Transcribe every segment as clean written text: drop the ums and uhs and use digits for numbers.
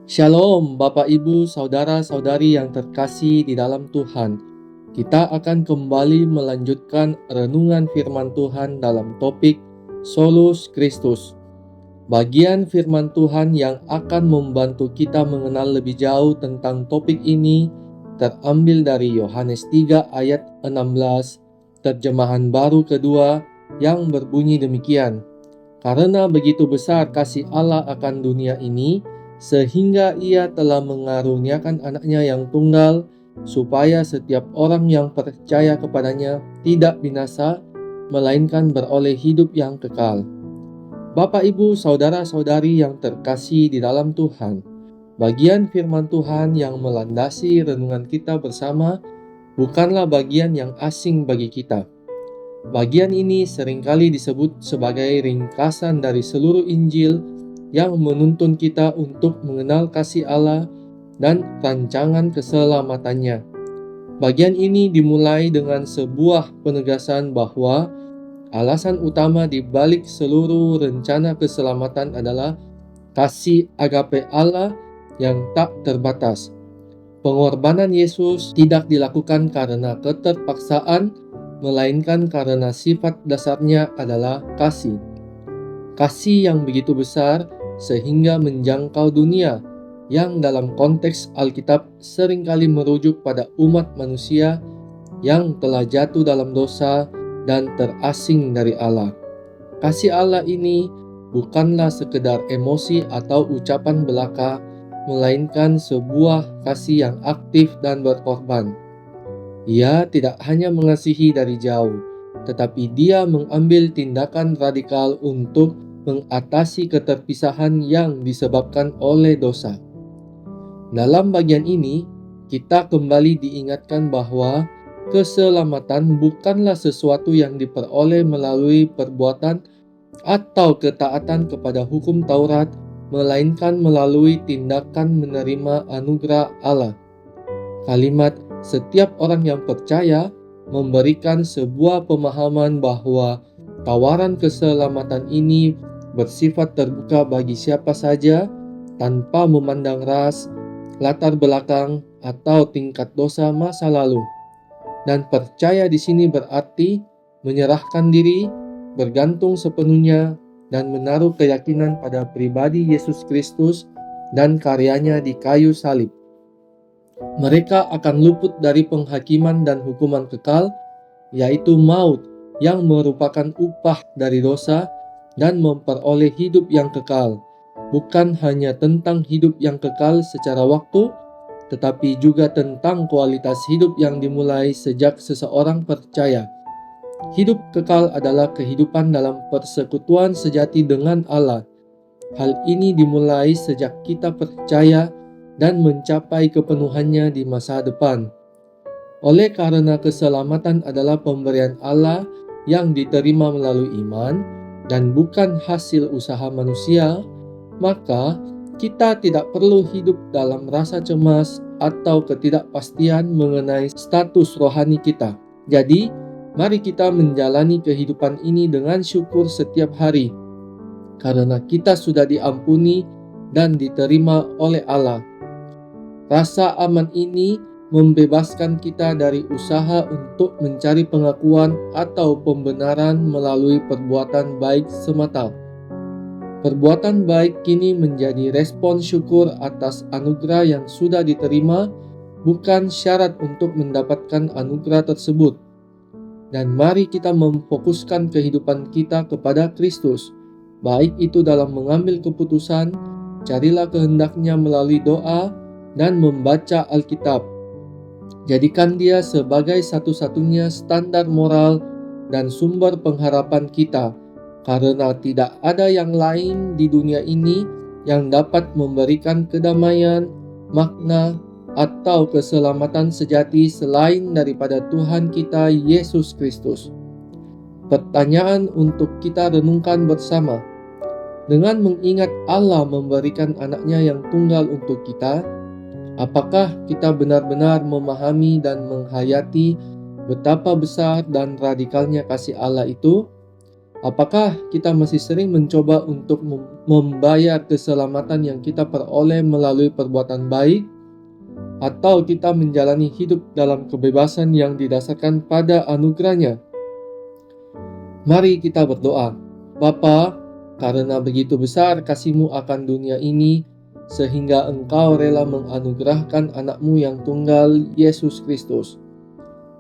Shalom Bapak Ibu, Saudara-saudari yang terkasih di dalam Tuhan. Kita akan kembali melanjutkan renungan firman Tuhan dalam topik Solus Christus. Bagian firman Tuhan yang akan membantu kita mengenal lebih jauh tentang topik ini terambil dari Yohanes 3 ayat 16, terjemahan baru kedua yang berbunyi demikian. Karena begitu besar kasih Allah akan dunia ini, sehingga Ia telah mengaruniakan anaknya yang tunggal, supaya setiap orang yang percaya kepadanya tidak binasa, melainkan beroleh hidup yang kekal. Bapak, Ibu, Saudara-saudari yang terkasih di dalam Tuhan, bagian firman Tuhan yang melandasi renungan kita bersama bukanlah bagian yang asing bagi kita. Bagian ini seringkali disebut sebagai ringkasan dari seluruh Injil yang menuntun kita untuk mengenal kasih Allah dan rancangan keselamatannya. Bagian ini dimulai dengan sebuah penegasan bahwa alasan utama di balik seluruh rencana keselamatan adalah kasih agape Allah yang tak terbatas. Pengorbanan Yesus tidak dilakukan karena keterpaksaan, melainkan karena sifat dasarnya adalah kasih. Kasih yang begitu besar sehingga menjangkau dunia, yang dalam konteks Alkitab seringkali merujuk pada umat manusia yang telah jatuh dalam dosa dan terasing dari Allah. Kasih Allah ini bukanlah sekedar emosi atau ucapan belaka, melainkan sebuah kasih yang aktif dan berkorban. Ia tidak hanya mengasihi dari jauh, tetapi Dia mengambil tindakan radikal untuk mengatasi keterpisahan yang disebabkan oleh dosa. Dalam bagian ini, kita kembali diingatkan bahwa keselamatan bukanlah sesuatu yang diperoleh melalui perbuatan atau ketaatan kepada hukum Taurat, melainkan melalui tindakan menerima anugerah Allah. Kalimat "setiap orang yang percaya" memberikan sebuah pemahaman bahwa tawaran keselamatan ini bersifat terbuka bagi siapa saja, tanpa memandang ras, latar belakang, atau tingkat dosa masa lalu. Dan percaya di sini berarti menyerahkan diri, bergantung sepenuhnya, dan menaruh keyakinan pada pribadi Yesus Kristus dan karyanya di kayu salib. Mereka akan luput dari penghakiman dan hukuman kekal, yaitu maut, yang merupakan upah dari dosa, dan memperoleh hidup yang kekal. Bukan hanya tentang hidup yang kekal secara waktu, tetapi juga tentang kualitas hidup yang dimulai sejak seseorang percaya. Hidup kekal adalah kehidupan dalam persekutuan sejati dengan Allah. Hal ini dimulai sejak kita percaya dan mencapai kepenuhannya di masa depan. Oleh karena keselamatan adalah pemberian Allah yang diterima melalui iman dan bukan hasil usaha manusia, maka kita tidak perlu hidup dalam rasa cemas atau ketidakpastian mengenai status rohani kita. Jadi, mari kita menjalani kehidupan ini dengan syukur setiap hari, karena kita sudah diampuni dan diterima oleh Allah. Rasa aman ini membebaskan kita dari usaha untuk mencari pengakuan atau pembenaran melalui perbuatan baik semata. Perbuatan baik kini menjadi respon syukur atas anugerah yang sudah diterima, bukan syarat untuk mendapatkan anugerah tersebut. Dan mari kita memfokuskan kehidupan kita kepada Kristus, baik itu dalam mengambil keputusan, carilah kehendaknya melalui doa, dan membaca Alkitab. Jadikan Dia sebagai satu-satunya standar moral dan sumber pengharapan kita, karena tidak ada yang lain di dunia ini yang dapat memberikan kedamaian, makna, atau keselamatan sejati selain daripada Tuhan kita Yesus Kristus. Pertanyaan untuk kita renungkan bersama: dengan mengingat Allah memberikan anaknya yang tunggal untuk kita, apakah kita benar-benar memahami dan menghayati betapa besar dan radikalnya kasih Allah itu? Apakah kita masih sering mencoba untuk membayar keselamatan yang kita peroleh melalui perbuatan baik, atau kita menjalani hidup dalam kebebasan yang didasarkan pada anugerah-Nya? Mari kita berdoa. Bapa, karena begitu besar kasih-Mu akan dunia ini, sehingga Engkau rela menganugerahkan anak-Mu yang tunggal, Yesus Kristus.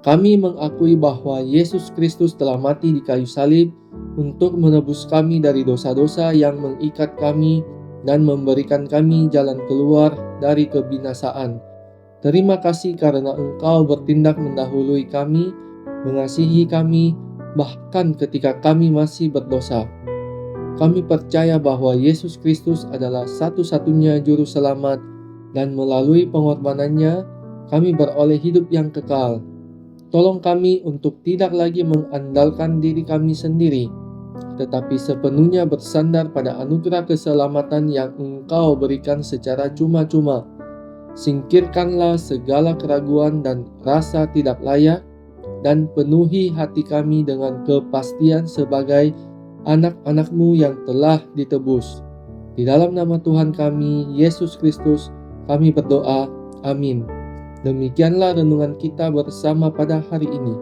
Kami mengakui bahwa Yesus Kristus telah mati di kayu salib untuk menebus kami dari dosa-dosa yang mengikat kami dan memberikan kami jalan keluar dari kebinasaan. Terima kasih karena Engkau bertindak mendahului kami, mengasihi kami, bahkan ketika kami masih berdosa. Kami percaya bahwa Yesus Kristus adalah satu-satunya juru selamat, dan melalui pengorbanannya kami beroleh hidup yang kekal. Tolong kami untuk tidak lagi mengandalkan diri kami sendiri, tetapi sepenuhnya bersandar pada anugerah keselamatan yang Engkau berikan secara cuma-cuma. Singkirkanlah segala keraguan dan rasa tidak layak, dan penuhi hati kami dengan kepastian sebagai anak-anak-Mu yang telah ditebus. Di dalam nama Tuhan kami, Yesus Kristus, kami berdoa. Amin. Demikianlah renungan kita bersama pada hari ini.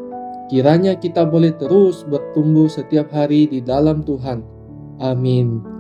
Kiranya kita boleh terus bertumbuh setiap hari di dalam Tuhan. Amin.